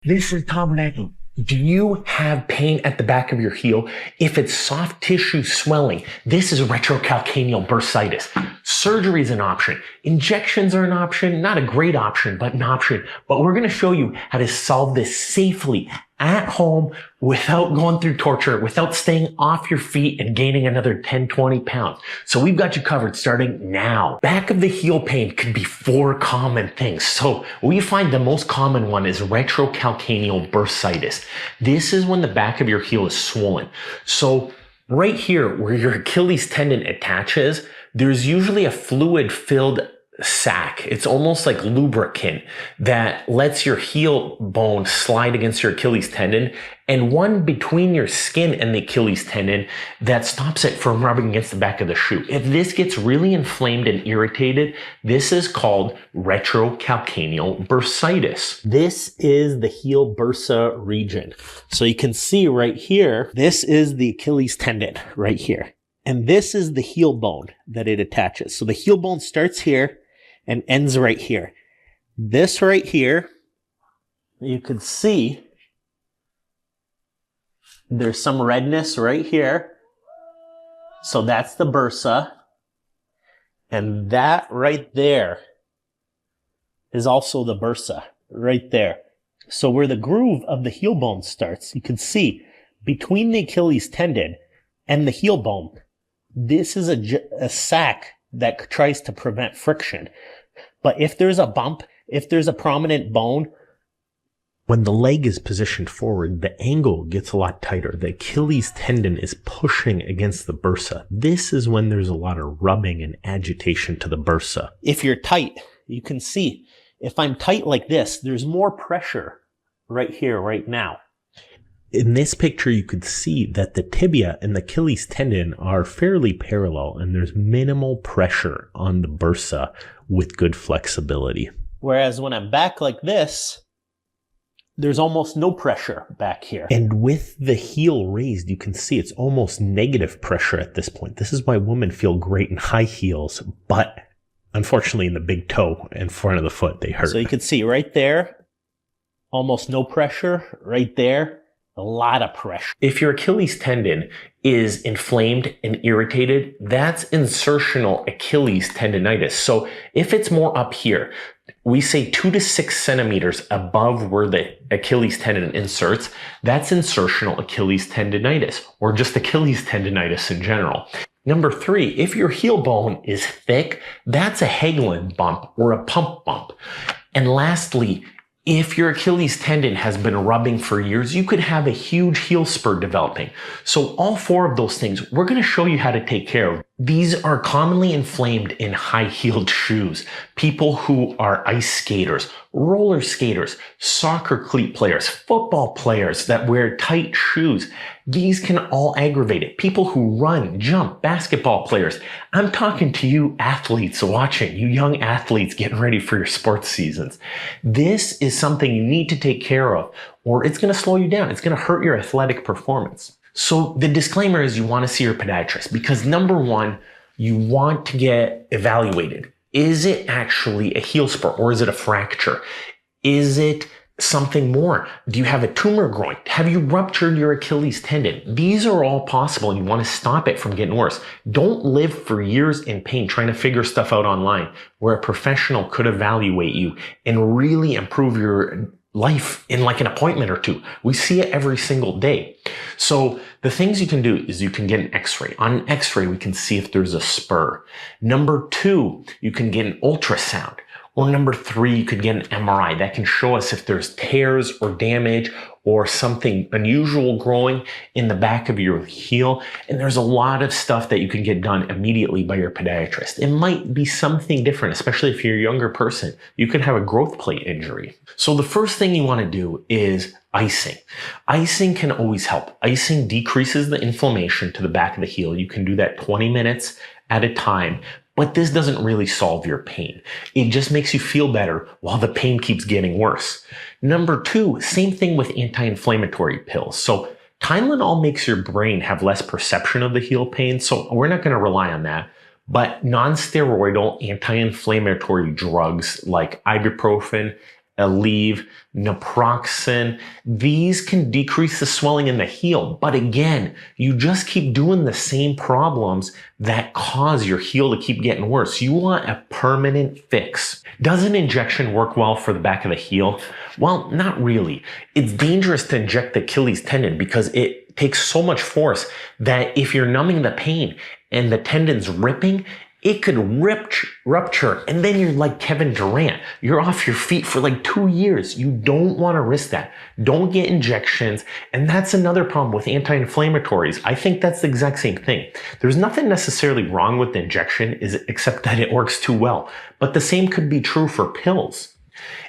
This is Tom Biernacki. Do you have pain at the back of your heel? If it's soft tissue swelling, this is retrocalcaneal bursitis. Surgery is an option. Injections are an option, not a great option, but an option. But we're going to show you how to solve this safely at home without going through torture, without staying off your feet and gaining another 10, 20 pounds. So we've got you covered starting now. Back of the heel pain could be 4 common things. So we find the most common one is retrocalcaneal bursitis. This is when the back of your heel is swollen. So right here where your Achilles tendon attaches, there's usually a fluid-filled sac. It's almost like lubricant that lets your heel bone slide against your Achilles tendon, and one between your skin and the Achilles tendon that stops it from rubbing against the back of the shoe. If this gets really inflamed and irritated, this is called retrocalcaneal bursitis. This is the heel bursa region. So you can see right here, this is the Achilles tendon right here. And this is the heel bone that it attaches. So the heel bone starts here and ends right here. This right here, you can see there's some redness right here. So that's the bursa. And that right there is also the bursa right there. So where the groove of the heel bone starts, you can see between the Achilles tendon and the heel bone, this is a sac that tries to prevent friction. But if there's a bump, if there's a prominent bone, when the leg is positioned forward, the angle gets a lot tighter. The Achilles tendon is pushing against the bursa. This is when there's a lot of rubbing and agitation to the bursa. If you're tight, you can see, if I'm tight like this, there's more pressure right here, right now. In this picture, you could see that the tibia and the Achilles tendon are fairly parallel, and there's minimal pressure on the bursa with good flexibility. Whereas when I'm back like this, there's almost no pressure back here. And with the heel raised, you can see it's almost negative pressure at this point. This is why women feel great in high heels, but unfortunately in the big toe and front of the foot, they hurt. So you can see right there, almost no pressure. Right there, a lot of pressure. If your Achilles tendon is inflamed and irritated, that's insertional Achilles tendonitis. So if it's more up here, we say 2 to 6 centimeters above where the Achilles tendon inserts, that's insertional Achilles tendonitis, or just Achilles tendonitis in general. Number 3, if your heel bone is thick, that's a Hagelin bump or a pump bump. And lastly, if your Achilles tendon has been rubbing for years, you could have a huge heel spur developing. So all 4 of those things, we're going to show you how to take care of. These are commonly inflamed in high-heeled shoes. People who are ice skaters, roller skaters, soccer cleat players, football players that wear tight shoes. These can all aggravate it. People who run, jump, basketball players. I'm talking to you athletes watching, you young athletes getting ready for your sports seasons. This is something you need to take care of, or it's going to slow you down. It's going to hurt your athletic performance. So the disclaimer is you want to see your podiatrist because number 1, you want to get evaluated. Is it actually a heel spur or is it a fracture? Is it something more? Do you have a tumor growing? Have you ruptured your Achilles tendon? These are all possible and you want to stop it from getting worse. Don't live for years in pain trying to figure stuff out online where a professional could evaluate you and really improve your life in like an appointment or 2. We see it every single day. So the things you can do is you can get an x-ray. On an x-ray, we can see if there's a spur. Number 2, you can get an ultrasound. Or number 3, you could get an MRI that can show us if there's tears or damage or something unusual growing in the back of your heel. And there's a lot of stuff that you can get done immediately by your podiatrist. It might be something different, especially if you're a younger person. You could have a growth plate injury. So the first thing you want to do is icing. Icing can always help. Icing decreases the inflammation to the back of the heel. You can do that 20 minutes at a time. But this doesn't really solve your pain. It just makes you feel better while the pain keeps getting worse. Number 2, same thing with anti-inflammatory pills. So Tylenol makes your brain have less perception of the heel pain, so we're not going to rely on that. But non-steroidal anti-inflammatory drugs like ibuprofen, Aleve, naproxen. These can decrease the swelling in the heel. But again, you just keep doing the same problems that cause your heel to keep getting worse. You want a permanent fix. Does an injection work well for the back of the heel? Well, not really. It's dangerous to inject the Achilles tendon because it takes so much force that if you're numbing the pain and the tendon's ripping, it could rupture, and then you're like Kevin Durant. You're off your feet for like 2 years. You don't want to risk that. Don't get injections. And that's another problem with anti-inflammatories. I think that's the exact same thing. There's nothing necessarily wrong with the injection except that it works too well. But the same could be true for pills.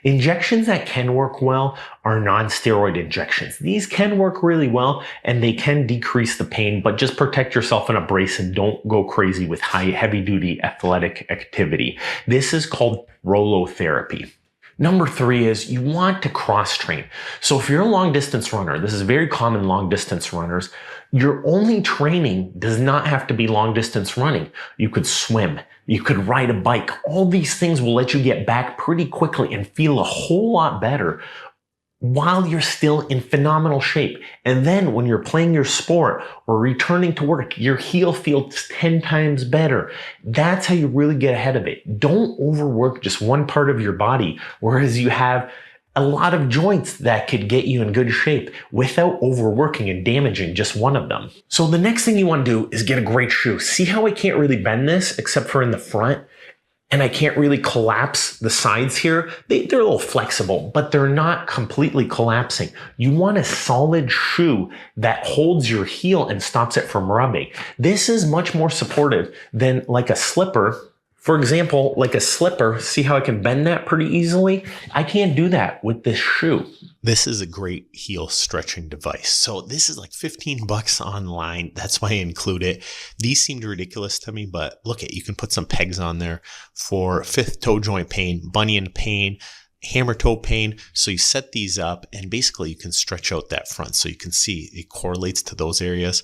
Injections that can work well are non-steroid injections. These can work really well and they can decrease the pain, but just protect yourself in a brace and don't go crazy with heavy-duty athletic activity. This is called prolotherapy. Number 3 is you want to cross-train. So if you're a long-distance runner, this is very common long-distance runners, your only training does not have to be long-distance running. You could swim. You could ride a bike. All these things will let you get back pretty quickly and feel a whole lot better while you're still in phenomenal shape. And then when you're playing your sport or returning to work, your heel feels 10 times better. That's how you really get ahead of it. Don't overwork just one part of your body, whereas you have a lot of joints that could get you in good shape without overworking and damaging just one of them. So the next thing you want to do is get a great shoe. See how I can't really bend this except for in the front? And I can't really collapse the sides here. They're a little flexible, but they're not completely collapsing. You want a solid shoe that holds your heel and stops it from rubbing. This is much more supportive than like a slipper. For example, like a slipper, see how I can bend that pretty easily? I can't do that with this shoe. This is a great heel stretching device. So this is like $15 online. That's why I include it. These seemed ridiculous to me, but look at, you can put some pegs on there for fifth toe joint pain, bunion pain, hammer toe pain. So you set these up and basically you can stretch out that front. So you can see it correlates to those areas.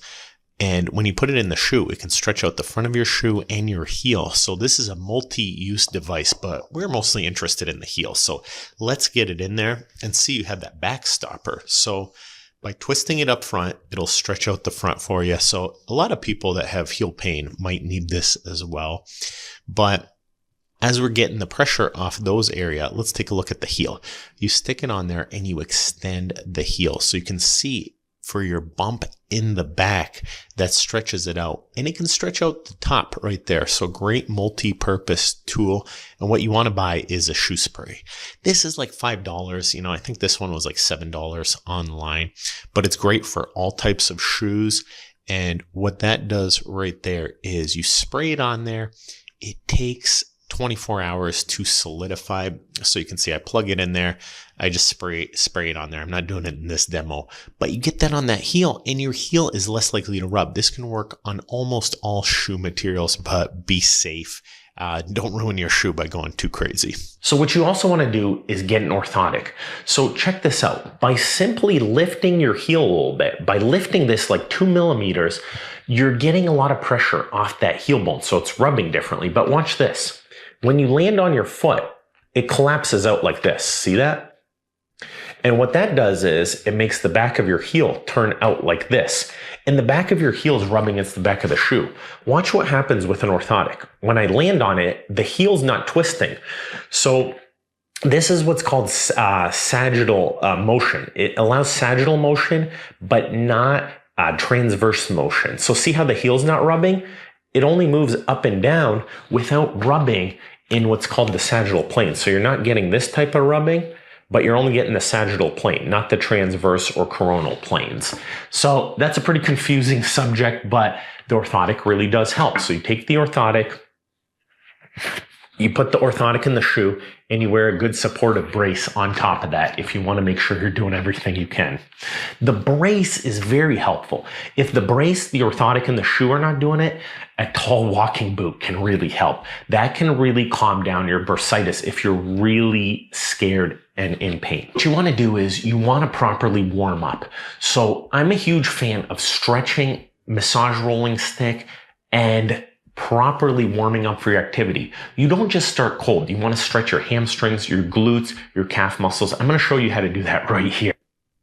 And when you put it in the shoe, it can stretch out the front of your shoe and your heel. So this is a multi-use device, but we're mostly interested in the heel. So let's get it in there and see you have that back stopper. So by twisting it up front, it'll stretch out the front for you. So a lot of people that have heel pain might need this as well. But as we're getting the pressure off those areas, let's take a look at the heel. You stick it on there and you extend the heel. So you can see for your bump in the back that stretches it out, and it can stretch out the top right there. So great multi-purpose tool. And what you want to buy is a shoe spray. This is like $5. You know, I think this one was like $7 online, but it's great for all types of shoes. And what that does right there is you spray it on there. It takes 24 hours to solidify. So you can see I plug it in there. I just spray it on there. I'm not doing it in this demo, but you get that on that heel and your heel is less likely to rub. This can work on almost all shoe materials, but be safe. Don't ruin your shoe by going too crazy. So what you also want to do is get an orthotic. So check this out. By simply lifting your heel a little bit, by lifting this like 2 millimeters, you're getting a lot of pressure off that heel bone. So it's rubbing differently, but watch this. When you land on your foot, it collapses out like this. See that? And what that does is it makes the back of your heel turn out like this. And the back of your heel is rubbing against the back of the shoe. Watch what happens with an orthotic. When I land on it, the heel's not twisting. So this is what's called sagittal motion. It allows sagittal motion, but not transverse motion. So see how the heel's not rubbing? It only moves up and down without rubbing in what's called the sagittal plane. So you're not getting this type of rubbing, but you're only getting the sagittal plane, not the transverse or coronal planes. So that's a pretty confusing subject, but the orthotic really does help. So you take the orthotic, you put the orthotic in the shoe, and you wear a good supportive brace on top of that if you want to make sure you're doing everything you can. The brace is very helpful. If the brace, the orthotic, and the shoe are not doing it, a tall walking boot can really help. That can really calm down your bursitis if you're really scared and in pain. What you want to do is you want to properly warm up. So I'm a huge fan of stretching, massage rolling stick, and properly warming up for your activity. You don't just start cold. You want to stretch your hamstrings, your glutes, your calf muscles. I'm going to show you how to do that right here.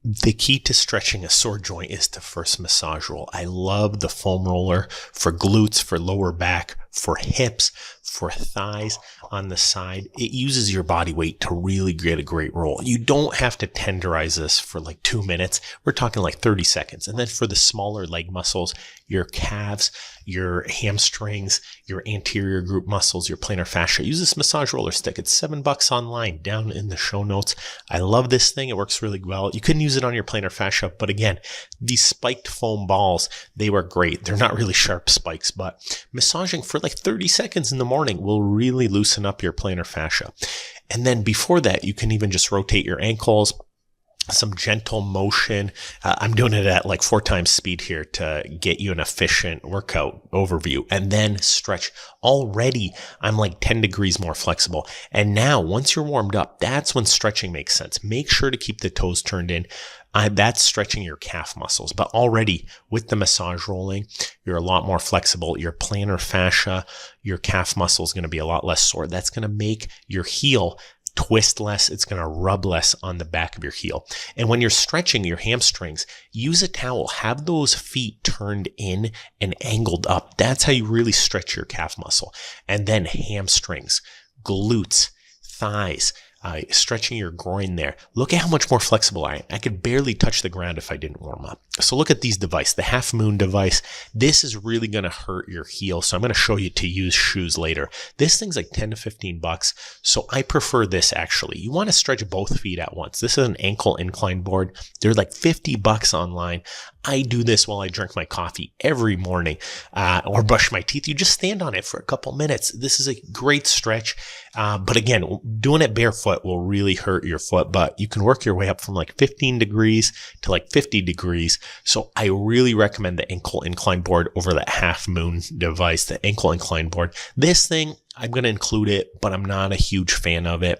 The key to stretching a sore joint is to first massage roll. I love the foam roller for glutes, for lower back, for hips, for thighs on the side. It uses your body weight to really get a great roll. You don't have to tenderize this for like 2 minutes. We're talking like 30 seconds. And then for the smaller leg muscles, your calves, your hamstrings, your anterior group muscles, your plantar fascia, use this massage roller stick. It's $7 online down in the show notes. I love this thing. It works really well. You can use it on your plantar fascia, but again, these spiked foam balls, they work great. They're not really sharp spikes, but massaging for like 30 seconds in the morning will really loosen up your plantar fascia. And then before that, you can even just rotate your ankles, some gentle motion. I'm doing it at like 4 times speed here to get you an efficient workout overview, and then stretch. Already, I'm like 10 degrees more flexible. And now once you're warmed up, that's when stretching makes sense. Make sure to keep the toes turned in. That's stretching your calf muscles. But already with the massage rolling, you're a lot more flexible. Your plantar fascia, your calf muscle is going to be a lot less sore. That's going to make your heel twist less. It's going to rub less on the back of your heel. And when you're stretching your hamstrings, use a towel. Have those feet turned in and angled up. That's how you really stretch your calf muscle. And then hamstrings, glutes, thighs, stretching your groin there. Look at how much more flexible I am. I could barely touch the ground if I didn't warm up. So look at these devices, the half moon device. This is really going to hurt your heel. So I'm going to show you to use shoes later. This thing's like 10 to 15 bucks. So I prefer this actually. You want to stretch both feet at once. This is an ankle incline board. They're like 50 bucks online. I do this while I drink my coffee every morning or brush my teeth. You just stand on it for a couple minutes. This is a great stretch. But again, doing it barefoot will really hurt your foot, but you can work your way up from like 15 degrees to like 50 degrees. So I really recommend the ankle incline board over that half moon device, the ankle incline board. This thing, I'm going to include it, but I'm not a huge fan of it.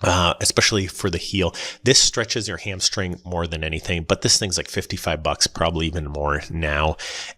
Especially for the heel. This stretches your hamstring more than anything, but this thing's like 55 bucks, probably even more now.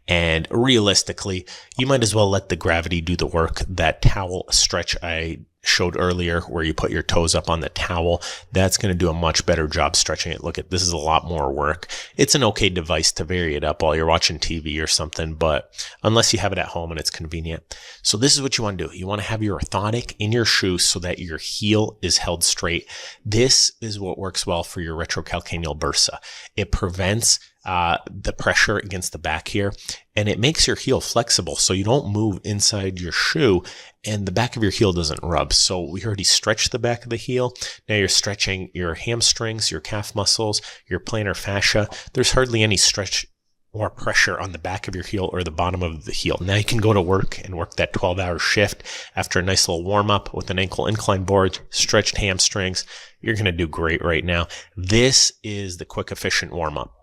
And realistically, you might as well let the gravity do the work. That towel stretch I showed earlier where you put your toes up on the towel, that's going to do a much better job stretching it. Look at this is a lot more work. It's an okay device to vary it up while you're watching TV or something, but unless you have it at home and it's convenient. So this is what you want to do. You want to have your orthotic in your shoe so that your heel is held straight. This is what works well for your retrocalcaneal bursa. It prevents the pressure against the back here, and it makes your heel flexible so you don't move inside your shoe and the back of your heel doesn't rub. So we already stretched the back of the heel. Now you're stretching your hamstrings, your calf muscles, your plantar fascia. There's hardly any stretch or pressure on the back of your heel or the bottom of the heel. Now you can go to work and work that 12-hour shift after a nice little warm-up with an ankle incline board, stretched hamstrings. You're going to do great right now. This is the quick, efficient warm-up.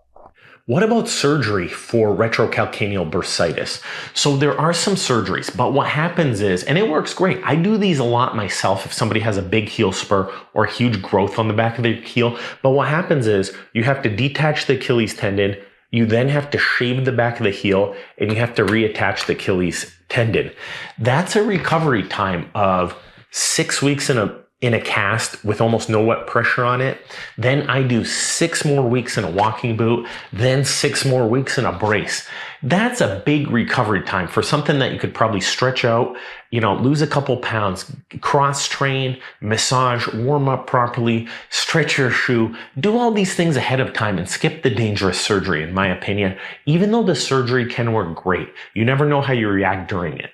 What about surgery for retrocalcaneal bursitis? So there are some surgeries, but what happens is, and it works great. I do these a lot myself if somebody has a big heel spur or huge growth on the back of their heel. But what happens is you have to detach the Achilles tendon. You then have to shave the back of the heel and you have to reattach the Achilles tendon. That's a recovery time of 6 weeks in a cast with almost no wet pressure on it. Then I do 6 more weeks in a walking boot, then 6 more weeks in a brace. That's a big recovery time for something that you could probably stretch out, lose a couple pounds, cross train, massage, warm up properly, stretch your shoe, do all these things ahead of time and skip the dangerous surgery, in my opinion. Even though the surgery can work great, you never know how you react during it.